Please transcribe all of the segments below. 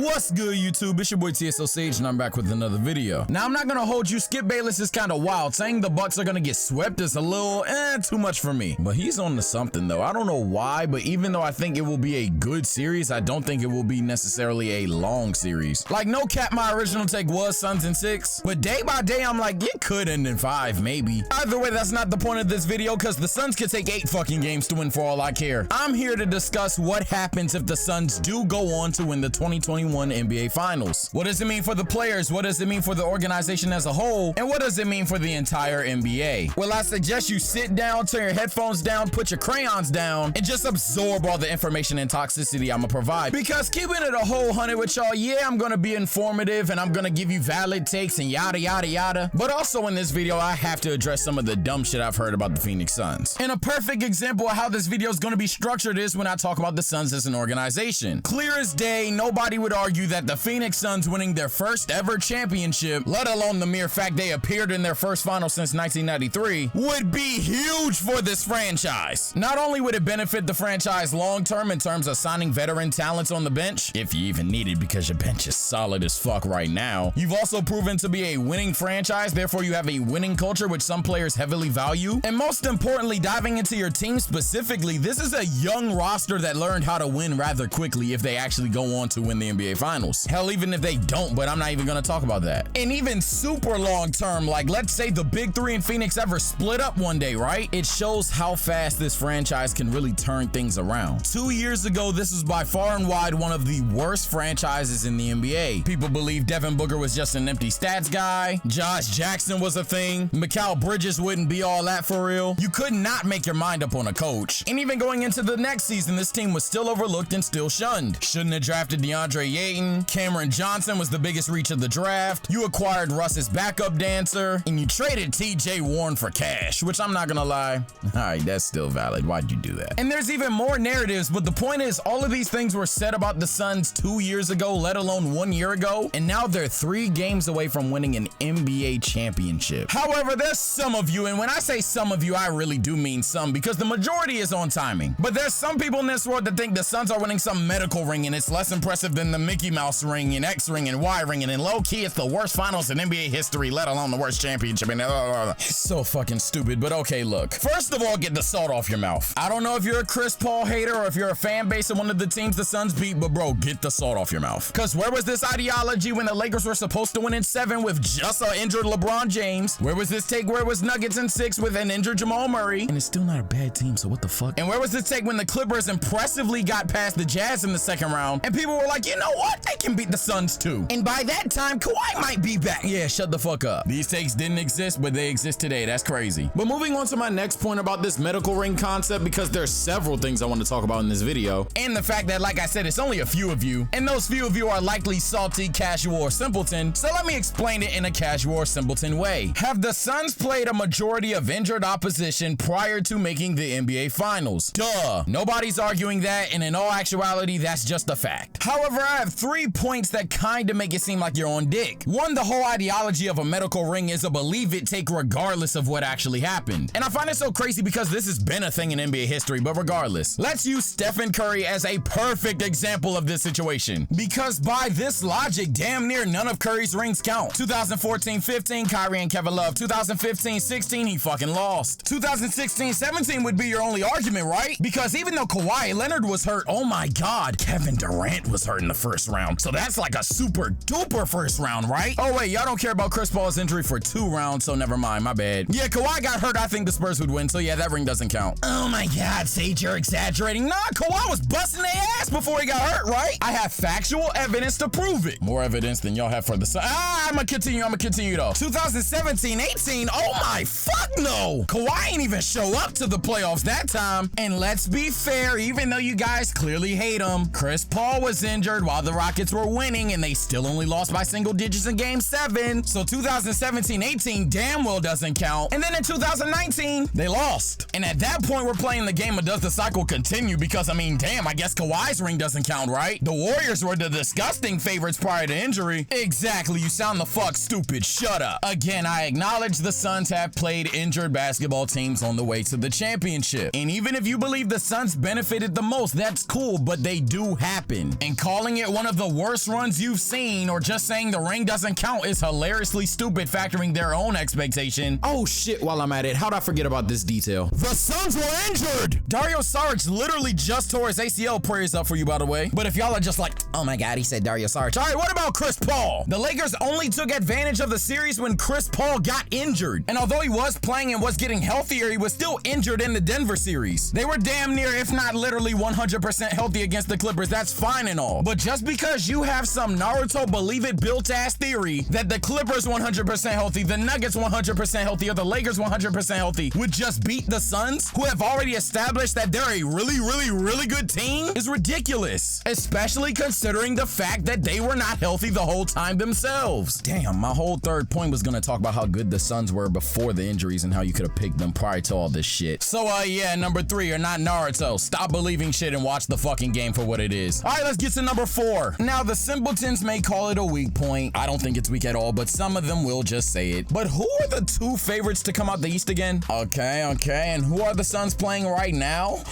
What's good, YouTube? It's your boy TSO Sage, and I'm back with another video. Now, I'm not gonna hold you. Skip Bayless is kind of wild. Saying the Bucks are gonna get swept is a little too much for me. But he's on to something, though. I don't know why, but even though I think it will be a good series, I don't think it will be necessarily a long series. Like, no cap, my original take was Suns in 6, but day by day, I'm like, it could end in 5, maybe. Either way, that's not the point of this video, because the Suns could take 8 fucking games to win for all I care. I'm here to discuss what happens if the Suns do go on to win the 2021 NBA Finals. What does it mean for the players? What does it mean for the organization as a whole? And what does it mean for the entire NBA? Well, I suggest you sit down, turn your headphones down, put your crayons down, and just absorb all the information and toxicity I'm gonna provide. Because keeping it a whole 100 with y'all, yeah, I'm gonna be informative and I'm gonna give you valid takes and yada yada yada. But also in this video, I have to address some of the dumb shit I've heard about the Phoenix Suns. And a perfect example of how this video is gonna be structured is when I talk about the Suns as an organization. Clear as day, nobody would argue that the Phoenix Suns winning their first ever championship, let alone the mere fact they appeared in their first final since 1993, would be huge for this franchise. Not only would it benefit the franchise long term in terms of signing veteran talents on the bench, if you even need it because your bench is solid as fuck right now, you've also proven to be a winning franchise, therefore you have a winning culture which some players heavily value. And most importantly, diving into your team specifically, this is a young roster that learned how to win rather quickly if they actually go on to win the NBA Finals. Hell, even if they don't, but I'm not even gonna talk about that. And even super long term, like let's say the big three in Phoenix ever split up one day, right? It shows how fast this franchise can really turn things around. 2 years ago, this was by far and wide one of the worst franchises in the NBA. People believe Devin Booker was just an empty stats guy. Josh Jackson was a thing. Mikal Bridges wouldn't be all that for real. You could not make your mind up on a coach. And even going into the next season, this team was still overlooked and still shunned. Shouldn't have drafted DeAndre Ayton. Cameron Johnson was the biggest reach of the draft. You acquired Russ's backup dancer, and you traded TJ Warren for cash, which I'm not gonna lie. All right, that's still valid. Why'd you do that? And there's even more narratives, but the point is, all of these things were said about the Suns 2 years ago, let alone 1 year ago, and now they're 3 games away from winning an NBA championship. However, there's some of you, and when I say some of you, I really do mean some, because the majority is on timing. But there's some people in this world that think the Suns are winning some medical ring, and it's less impressive than the Mickey Mouse ring and X ring and Y ring, and in low key, it's the worst finals in NBA history, let alone the worst championship. And it's so fucking stupid. But okay, look. First of all, get the salt off your mouth. I don't know if you're a Chris Paul hater or if you're a fan base of one of the teams the Suns beat, but bro, get the salt off your mouth. Because where was this ideology when the Lakers were supposed to win in 7 with just an injured LeBron James? Where was this take where it was Nuggets in 6 with an injured Jamal Murray? And it's still not a bad team, so what the fuck? And where was this take when the Clippers impressively got past the Jazz in the second round and people were like, you know what? They can beat the Suns too. And by that time, Kawhi might be back. Yeah, shut the fuck up. These takes didn't exist, but they exist today. That's crazy. But moving on to my next point about this medical ring concept, because there's several things I want to talk about in this video. And the fact that, like I said, it's only a few of you, and those few of you are likely salty, casual, or simpleton. So let me explain it in a casual or simpleton way. Have the Suns played a majority of injured opposition prior to making the NBA Finals? Duh. Nobody's arguing that, and in all actuality, that's just a fact. However, I have 3 points that kind of make it seem like you're on dick. One, the whole ideology of a medical ring is a believe it take regardless of what actually happened. And I find it so crazy because this has been a thing in NBA history, but regardless, let's use Stephen Curry as a perfect example of this situation. Because by this logic, damn near none of Curry's rings count. 2014-15, Kyrie and Kevin Love. 2015-16, he fucking lost. 2016-17 would be your only argument, right? Because even though Kawhi Leonard was hurt, oh my God, Kevin Durant was hurt in the first round. So that's like a super duper first round, right? Oh wait, y'all don't care about Chris Paul's injury for 2 rounds, so never mind, my bad. Yeah, Kawhi got hurt, I think the Spurs would win, so yeah, that ring doesn't count. Oh my God, Sage, you're exaggerating. Nah, Kawhi was busting their ass before he got hurt, right? I have factual evidence to prove it. More evidence than y'all have for the Suns. I'ma continue though. 2017-18, oh my fuck no. Kawhi ain't even show up to the playoffs that time. And let's be fair, even though you guys clearly hate him, Chris Paul was injured while the Rockets were winning and they still only lost by single digits in game 7. So 2017-18 damn well doesn't count. And then in 2019, they lost. And at that point, we're playing the game of does the cycle continue? Because I mean, damn, I guess Kawhi's ring doesn't count, right? The Warriors were the disgusting favorites prior to injury. Exactly, you sound the fuck stupid. Shut up. Again, I acknowledge the Suns have played injured basketball teams on the way to the championship. And even if you believe the Suns benefited the most, that's cool, but they do happen. And calling it that one of the worst runs you've seen, or just saying the ring doesn't count is hilariously stupid, factoring their own expectation. Oh shit, while I'm at it, how'd I forget about this detail? The Suns were injured! Dario Saric literally just tore his ACL, prayers up for you, by the way. But if y'all are just like, oh my god, he said Dario Saric. All right, what about Chris Paul? The Lakers only took advantage of the series when Chris Paul got injured. And although he was playing and was getting healthier, he was still injured in the Denver series. They were damn near, if not literally 100% healthy against the Clippers. That's fine and all. But just because you have some Naruto believe it built ass theory that the Clippers 100% healthy, the Nuggets 100% healthy, or the Lakers 100% healthy would just beat the Suns, who have already established that they're a really good team, is ridiculous. Especially considering the fact that they were not healthy the whole time themselves. Damn, my whole third point was gonna talk about how good the Suns were before the injuries and how you could have picked them prior to all this shit. So yeah, number 3, you're not Naruto. Stop believing shit and watch the fucking game for what it is. All right, let's get to number 4. Now, the simpletons may call it a weak point. I don't think it's weak at all, but some of them will just say it. But who are the 2 favorites to come out the East again? Okay, and who are the Suns playing right now?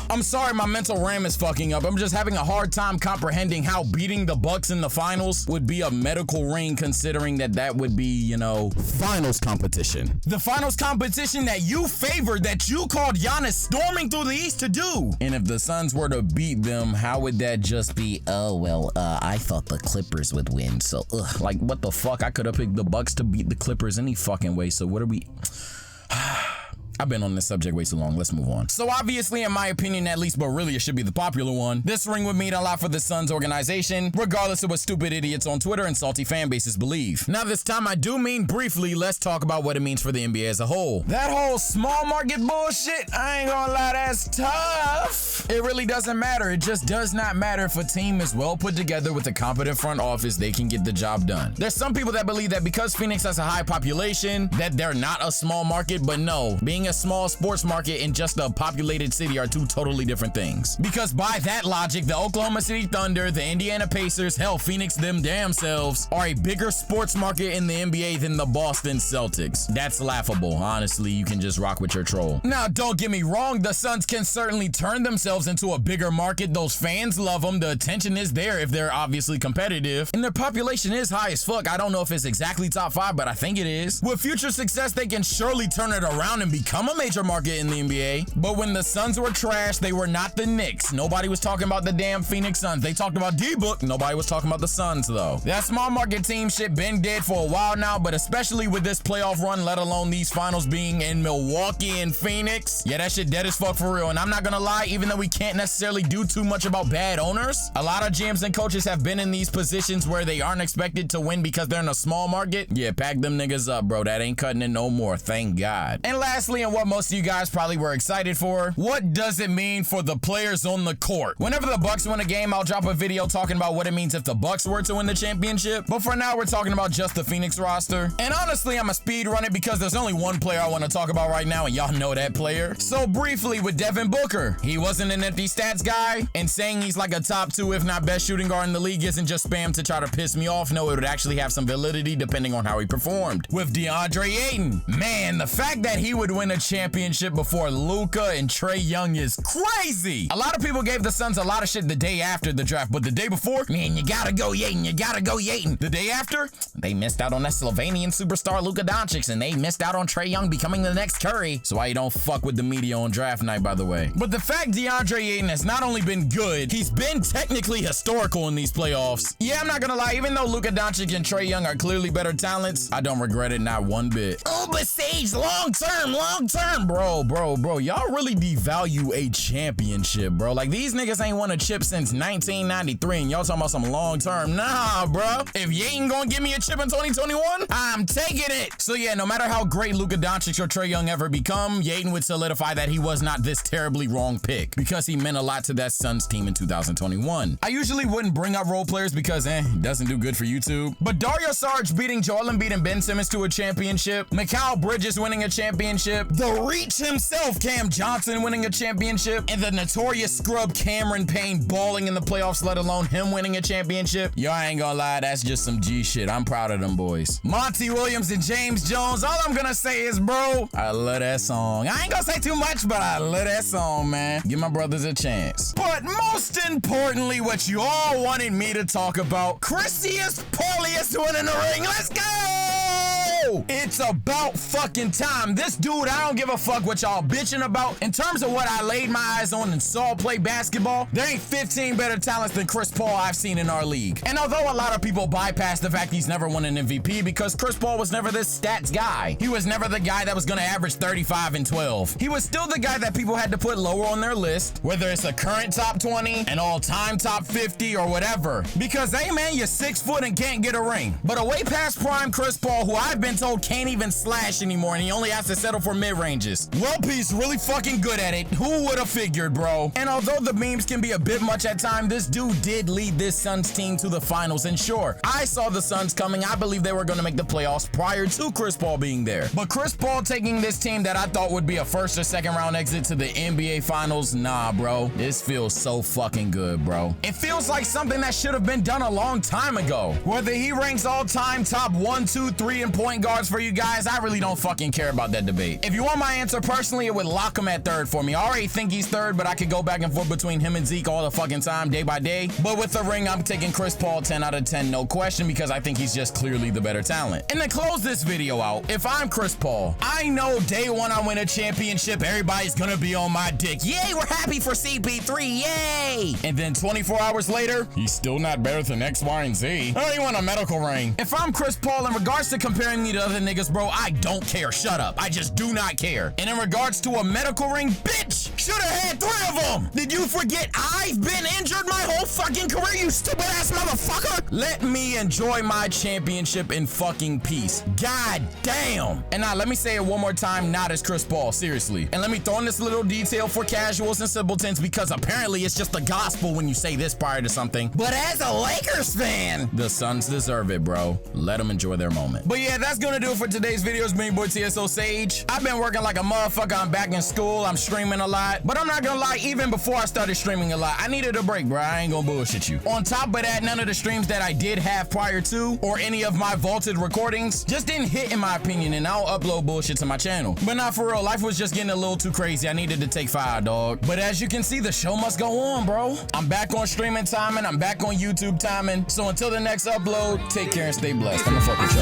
I'm sorry, my mental RAM is fucking up. I'm just having a hard time comprehending how beating the Bucks in the finals would be a medical ring, considering that would be, you know, finals competition. The finals competition that you favored, that you called Giannis storming through the East to do. And if the Suns were to beat them, how would that just be, oh, well, I thought the Clippers would win, so, like, what the fuck? I could have picked the Bucks to beat the Clippers any fucking way, so what are we... I've been on this subject way too long. Let's move on. So obviously, in my opinion at least, but really it should be the popular one, this ring would mean a lot for the Suns organization, regardless of what stupid idiots on Twitter and salty fan bases believe. Now this time I do mean briefly, let's talk about what it means for the NBA as a whole. That whole small market bullshit, I ain't gonna lie, that's tough. It really doesn't matter. It just does not matter if a team is well put together with a competent front office, they can get the job done. There's some people that believe that because Phoenix has a high population, that they're not a small market, but no, being a small sports market and just a populated city are 2 totally different things. Because by that logic, the Oklahoma City Thunder, the Indiana Pacers, hell, Phoenix them damn selves, are a bigger sports market in the NBA than the Boston Celtics. That's laughable. Honestly, you can just rock with your troll. Now, don't get me wrong, the Suns can certainly turn themselves into a bigger market. Those fans love them. The attention is there if they're obviously competitive. And their population is high as fuck. I don't know if it's exactly top 5, but I think it is. With future success, they can surely turn it around and become a major market in the NBA. But when the Suns were trash, they were not the Knicks. Nobody was talking about the damn Phoenix Suns. They talked about D-Book. Nobody was talking about the Suns though. That small market team shit been dead for a while now, but especially with this playoff run, let alone these finals being in Milwaukee and Phoenix, yeah, that shit dead as fuck for real. And I'm not gonna lie, even though we can't necessarily do too much about bad owners, a lot of GMs and coaches have been in these positions where they aren't expected to win because they're in a small market. Yeah, pack them niggas up, bro. That ain't cutting it no more, thank God. And lastly, and what most of you guys probably were excited for, what does it mean for the players on the court? Whenever the Bucks win a game, I'll drop a video talking about what it means if the Bucks were to win the championship. But for now, we're talking about just the Phoenix roster. And honestly, I'm a speed run it because there's only one player I want to talk about right now, and y'all know that player. So briefly with Devin Booker, he wasn't an empty stats guy, and saying he's like a top 2, if not best shooting guard in the league isn't just spam to try to piss me off. No, it would actually have some validity depending on how he performed. With DeAndre Ayton, man, the fact that he would win a championship before Luka and Trae Young is crazy. A lot of people gave the Suns a lot of shit the day after the draft, but the day before, man, you gotta go Ayton, you gotta go Ayton. The day after, they missed out on that Slovenian superstar Luka Doncic, and they missed out on Trae Young becoming the next Curry. So why you don't fuck with the media on draft night, by the way. But the fact DeAndre Ayton has not only been good, he's been technically historical in these playoffs. Yeah, I'm not gonna lie, even though Luka Doncic and Trae Young are clearly better talents, I don't regret it not one bit. Oh, but Sage, long term, bro, y'all really devalue a championship, bro. Like, these niggas ain't won a chip since 1993, and y'all talking about some long term. Nah, bro. If you ain't gonna give me a chip in 2021, I'm taking it. So yeah, no matter how great Luka Doncic or Trae Young ever become, Ayton would solidify that he was not this terribly wrong pick because he meant a lot to that Suns team in 2021. I usually wouldn't bring up role players because it doesn't do good for YouTube. But Dario Saric beating Joel Embiid and Ben Simmons to a championship, Mikal Bridges winning a championship, The Reach himself, Cam Johnson, winning a championship, and the notorious scrub Cameron Payne balling in the playoffs, let alone him winning a championship. Yo, I ain't gonna lie, that's just some G shit. I'm proud of them boys. Monty Williams and James Jones, all I'm gonna say is, bro, I love that song. I ain't gonna say too much, but I love that song, man. Give my brothers a chance. But most importantly, what you all wanted me to talk about, Chrysius Paulius winning the ring. Let's go! It's about fucking time. This dude, I don't give a fuck what y'all bitching about. In terms of what I laid my eyes on and saw play basketball, there ain't 15 better talents than Chris Paul I've seen in our league. And although a lot of people bypass the fact he's never won an MVP because Chris Paul was never this stats guy. He was never the guy that was gonna average 35 and 12. He was still the guy that people had to put lower on their list, whether it's a current top 20, an all-time top 50, or whatever. Because, hey man, you're 6 foot and can't get a ring. But away past prime Chris Paul, who I've been told can't even slash anymore and he only has to settle for mid-ranges. Well, he's really fucking good at it. Who would have figured, bro? And although the memes can be a bit much at times, this dude did lead this Suns team to the finals. And sure, I saw the Suns coming. I believe they were going to make the playoffs prior to Chris Paul being there. But Chris Paul taking this team that I thought would be a first or second round exit to the NBA finals, nah, bro. This feels so fucking good, bro. It feels like something that should have been done a long time ago. Whether he ranks all-time top 1, 2, 3 in point guards for you guys, I really don't fucking care about that debate. If you want my answer, personally, it would lock him at third for me. I already think he's third, but I could go back and forth between him and Zeke all the fucking time, day by day. But with the ring, I'm taking Chris Paul 10 out of 10, no question, because I think he's just clearly the better talent. And to close this video out, if I'm Chris Paul, I know day one I win a championship, everybody's gonna be on my dick. Yay, we're happy for CP3, yay! And then 24 hours later, he's still not better than X, Y, and Z. I don't even want a medical ring. If I'm Chris Paul, in regards to comparing me to other niggas, bro, I don't care. Shut up. I just do not care. And in regards to a medical ring, bitch, should have had 3 of them. Did you forget I've been injured my whole fucking career, you stupid ass motherfucker? Let me enjoy my championship in fucking peace. God damn. And now let me say it one more time, not as Chris Paul, seriously. And let me throw in this little detail for casuals and simpletons, because apparently it's just the gospel when you say this prior to something. But as a Lakers fan, the Suns deserve it, bro. Let them enjoy their moment. But yeah, that's gonna do it for today's video. It's me, boy TSO Sage. I've been working like a motherfucker. I'm back in school. I'm streaming a lot. But I'm not gonna lie, even before I started streaming a lot, I needed a break, bro. I ain't gonna bullshit you. On top of that, none of the streams that I did have prior to, or any of my vaulted recordings, just didn't hit in my opinion, and I don't upload bullshit to my channel. But not for real, life was just getting a little too crazy. I needed to take 5, dog. But as you can see, the show must go on, bro. I'm back on streaming timing. I'm back on YouTube timing. So until the next upload, take care and stay blessed. I'm gonna fuck with y'all.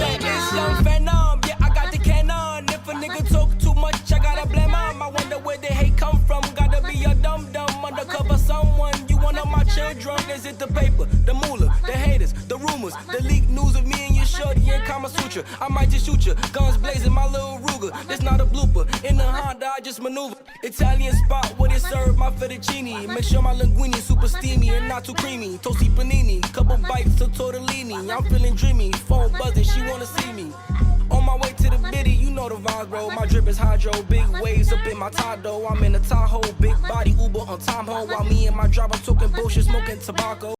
Yeah, I got the cannon. If a nigga talk too much, I gotta blame him. I wonder where the hate come from. Gotta be a dum-dum undercover someone. You one of my children. Is it the paper, the moolah, the haters, the rumors, the leaked news of me and your shorty in Kama Sutra? I might just shoot you. Guns blazing, my little Ruger. It's not a blooper. In the Honda, I just maneuver. Italian spot where they serve my fettuccine. Make sure my linguine super steamy and not too creamy. Toasty panini, couple bites to tortellini. I'm feeling dreamy. Phone buzzing, she wanna see me. On my way to the biddy, you know the vibes, bro. My drip is hydro, big waves up in my Tado. I'm in a Tahoe, big body Uber on Tom Ho. While me and my driver talking bullshit, smoking tobacco.